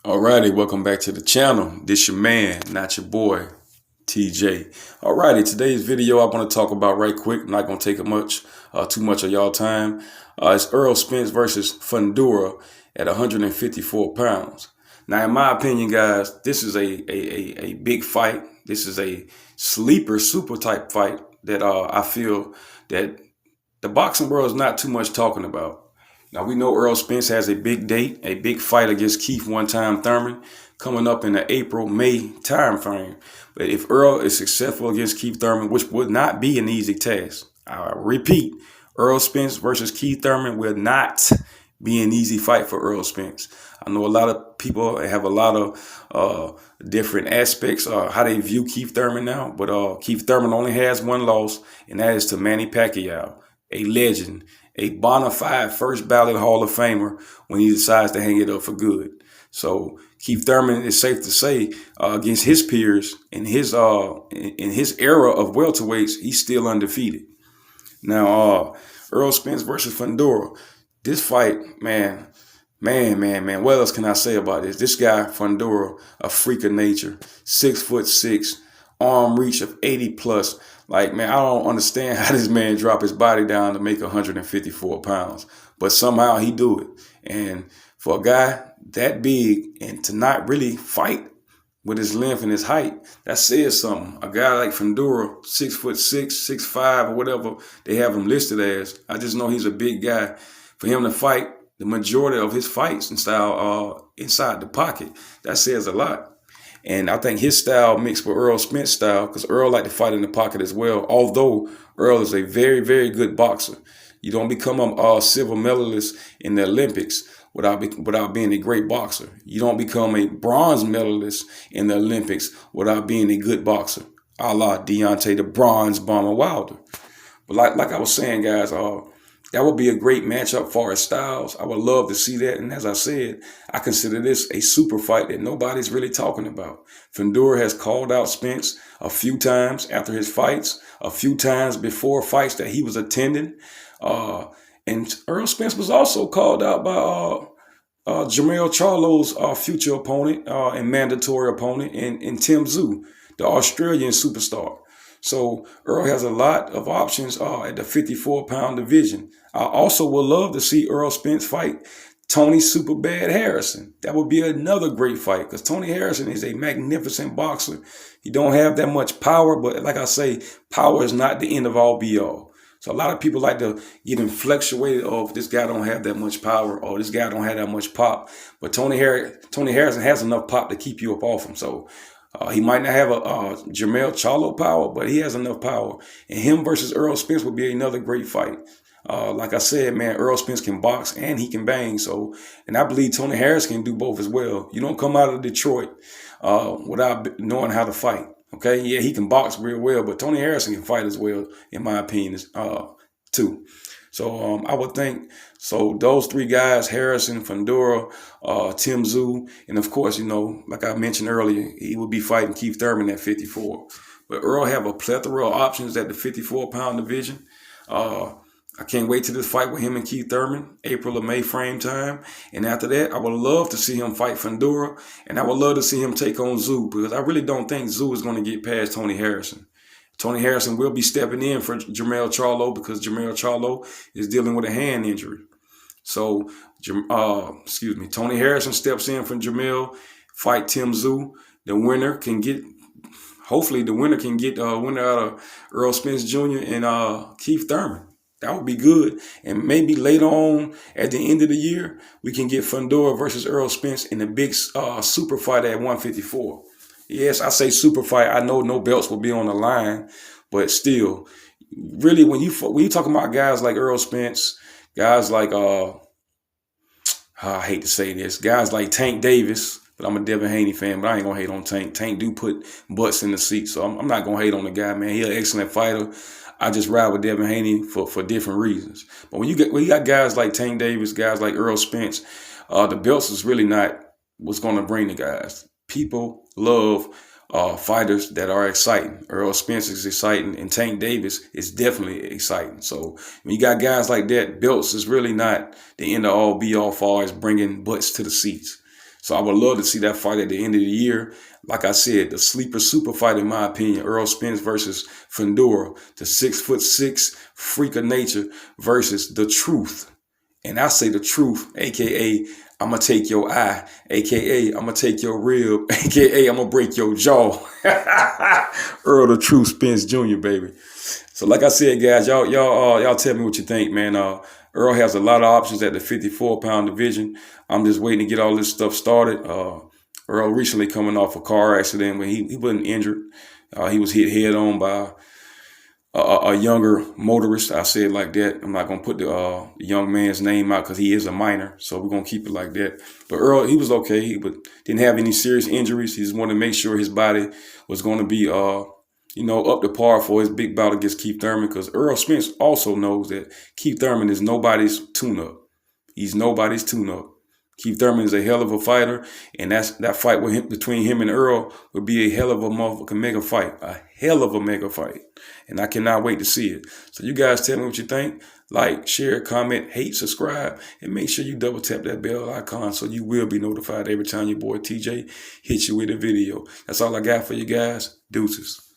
Alrighty, welcome back to the channel. This your man, not your boy, TJ. Alrighty, today's video I want to talk about right quick. I'm not gonna take too much of y'all time. It's Errol Spence versus Fundura at 154 pounds. Now, in my opinion, guys, this is a big fight. This is a sleeper, super type fight that I feel that the boxing world is not too much talking about. Now, we know Errol Spence has a big date, a big fight against Keith Thurman coming up in the April-May time frame. But if Errol is successful against Keith Thurman, which would not be an easy task, I repeat, Errol Spence versus Keith Thurman will not be an easy fight for Errol Spence. I know a lot of people have a lot of different aspects how they view Keith Thurman now, but Keith Thurman only has one loss, and that is to Manny Pacquiao, a legend, a bona fide first ballot Hall of Famer when he decides to hang it up for good. So Keith Thurman is safe to say against his peers in his era of welterweights, he's still undefeated. Now, Errol Spence versus Fundura, this fight, man. What else can I say about this? This guy, Fundura, a freak of nature, 6'6", arm reach of 80 plus. Like, man, I don't understand how this man dropped his body down to make 154 pounds, but somehow he do it. And for a guy that big and to not really fight with his length and his height, that says something. A guy like Fundura, 6'6", 6'5", or whatever they have him listed as, I just know he's a big guy. For him to fight the majority of his fights and style inside the pocket, that says a lot. And I think his style mixed with Errol Spence's style, because Errol liked to fight in the pocket as well, although Errol is a very, very good boxer. You don't become a silver medalist in the Olympics without being a great boxer. You don't become a bronze medalist in the Olympics without being a good boxer, a la Deontay the Bronze Bomber Wilder. But like I was saying, guys, that would be a great matchup for his styles. I would love to see that. And as I said, I consider this a super fight that nobody's really talking about. Fundura has called out Spence a few times after his fights, a few times before fights that he was attending. And Errol Spence was also called out by Jermell Charlo's future opponent and mandatory opponent in Tim Tszyu, the Australian superstar. So Errol has a lot of options at the 54-pound division. I also would love to see Errol Spence fight Tony Superbad Harrison. That would be another great fight because Tony Harrison is a magnificent boxer. He don't have that much power, but like I say, power is not the end of all be all. So a lot of people like to get infatuated of this guy don't have that much power or this guy don't have that much pop. But Tony Harrison has enough pop to keep you up off him. So he might not have a Jermell Charlo power, but he has enough power. And him versus Errol Spence would be another great fight. Like I said, man, Errol Spence can box and he can bang. So, and I believe Tony Harris can do both as well. You don't come out of Detroit without knowing how to fight. Okay, yeah, he can box real well, but Tony Harrison can fight as well, in my opinion, too. So I would think, so those three guys, Harrison, Fundura, Tim Tszyu, and of course, you know, like I mentioned earlier, he would be fighting Keith Thurman at 54. But Earl have a plethora of options at the 54-pound division. I can't wait to this fight with him and Keith Thurman, April or May frame time. And after that, I would love to see him fight Fundura, and I would love to see him take on Tszyu, because I really don't think Tszyu is going to get past Tony Harrison. Tony Harrison will be stepping in for Jermell Charlo because Jermell Charlo is dealing with a hand injury. So, Tony Harrison steps in for Jermell, fight Tim Tszyu. The winner can get, hopefully the winner can get a winner out of Errol Spence Jr. and Keith Thurman. That would be good. And maybe later on at the end of the year, we can get Fundura versus Errol Spence in a big super fight at 154. Yes, I say super fight. I know no belts will be on the line, but still, really, when you talking about guys like Errol Spence, guys like I hate to say this, guys like Tank Davis, but I'm a Devin Haney fan, but I ain't gonna hate on Tank. Tank do put butts in the seat, so I'm not gonna hate on the guy, man. He's an excellent fighter. I just ride with Devin Haney for different reasons. But when you got guys like Tank Davis, guys like Errol Spence, the belts is really not what's gonna bring the guys. People love fighters that are exciting. Errol Spence is exciting, and Tank Davis is definitely exciting. So when you got guys like that, belts is really not the end of all be all far as bringing butts to the seats. So I would love to see that fight at the end of the year. Like I said, the sleeper super fight, in my opinion, Errol Spence versus Fundura, the 6'6" freak of nature versus the truth. And I say the truth, aka I'm gonna take your eye, aka I'm gonna take your rib, aka I'm gonna break your jaw. Earl the Truth Spence Jr., baby. So like I said, guys, y'all tell me what you think, man. Earl has a lot of options at the 54-pound division. I'm just waiting to get all this stuff started. Earl recently coming off a car accident where he wasn't injured. He was hit head on by a younger motorist. I say it like that. I'm not gonna put the young man's name out because he is a minor, so we're gonna keep it like that. But Earl, he was okay. He didn't have any serious injuries. He just wanted to make sure his body was gonna be up to par for his big bout against Keith Thurman, because Errol Spence also knows that Keith Thurman is nobody's tune-up. He's nobody's tune-up. Keith Thurman is a hell of a fighter, and that fight with him, between him and Earl, would be a hell of a motherfucking mega fight. A hell of a mega fight. And I cannot wait to see it. So you guys tell me what you think. Like, share, comment, hate, subscribe, and make sure you double tap that bell icon so you will be notified every time your boy TJ hits you with a video. That's all I got for you guys. Deuces.